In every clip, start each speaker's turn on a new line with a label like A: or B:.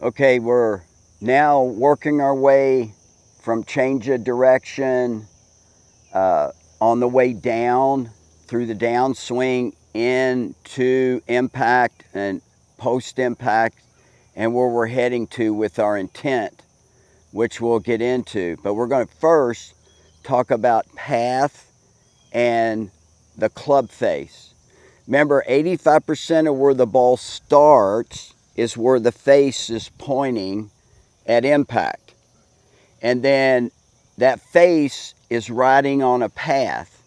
A: Okay, we're now working our way from change of direction on the way down through the downswing into impact and post impact, and where we're heading to with our intent, which we'll get into. But we're going to first talk about path and the club face. Remember, 85% of where the ball starts is where the face is pointing at impact. And then that face is riding on a path.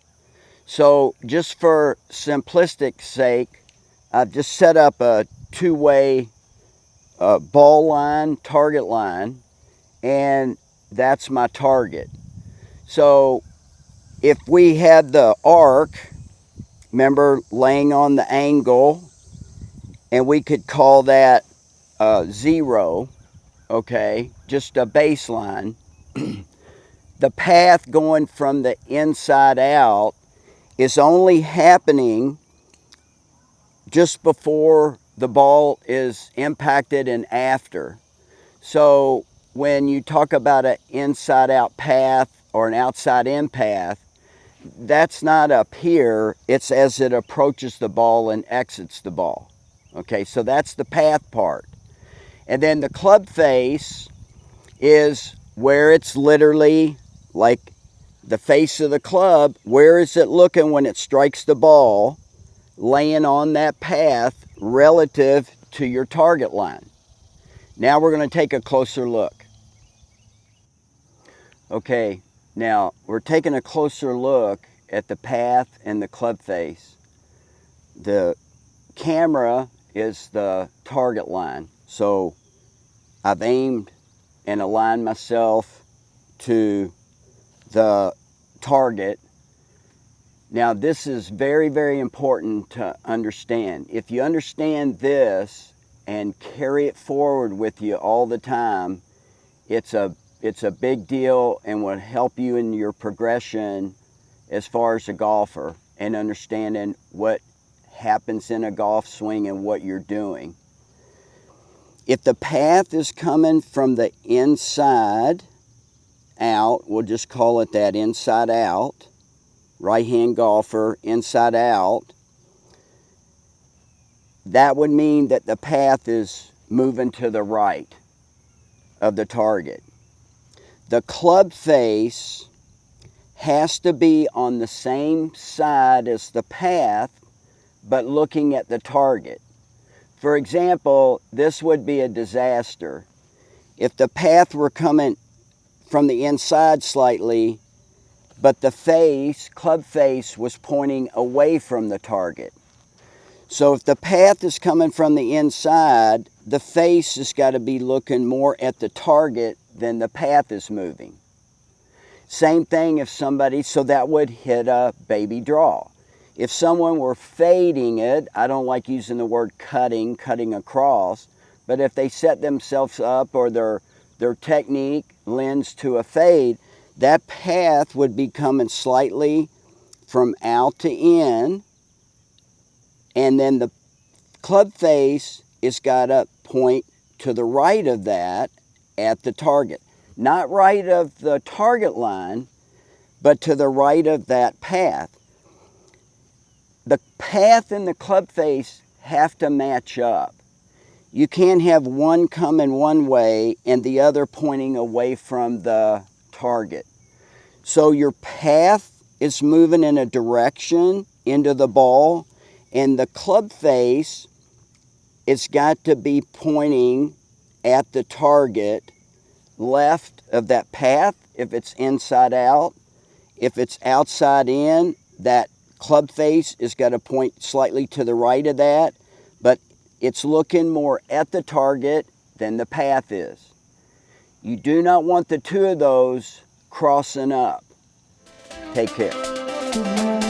A: So just for simplistic sake, I've just set up a two-way ball line, target line, and that's my target. So if we had the arc, remember, laying on the angle, and we could call that 0, okay, just a baseline. The path going from the inside out is only happening just before the ball is impacted and after. So when you talk about an inside out path or an outside in path, that's not up here, it's as it approaches the ball and exits the ball. Okay, so that's the path part. And then the club face is where it's literally like the face of the club. Where is it looking when it strikes the ball, laying on that path relative to your target line? Now we're going to take a closer look. Okay, now we're taking a closer look at the path and the club face. The camera is the target line. So I've aimed and aligned myself to the target. Now this is very, very important to understand. If you understand this and carry it forward with you all the time, it's a big deal and will help you in your progression as far as a golfer and understanding what happens in a golf swing and what you're doing. If the path is coming from the inside out, we'll just call it that, inside out, right-hand golfer, inside out, that would mean that the path is moving to the right of the target. The club face has to be on the same side as the path, but looking at the target. For example, this would be a disaster. If the path were coming from the inside slightly, but the face, club face, was pointing away from the target. So if the path is coming from the inside, the face has got to be looking more at the target than the path is moving. Same thing if somebody, so that would hit a baby draw. If someone were fading it, I don't like using the word cutting across, but if they set themselves up or their technique lends to a fade, that path would be coming slightly from out to in, and then the club face is got to point to the right of that at the target. Not right of the target line, but to the right of that path. The path and the club face have to match up. You can't have one coming one way and the other pointing away from the target. So your path is moving in a direction into the ball, and the club face, it's got to be pointing at the target left of that path if it's inside out. If it's outside in, that club face is got to point slightly to the right of that, but it's looking more at the target than the path is. You do not want the two of those crossing up. Take care.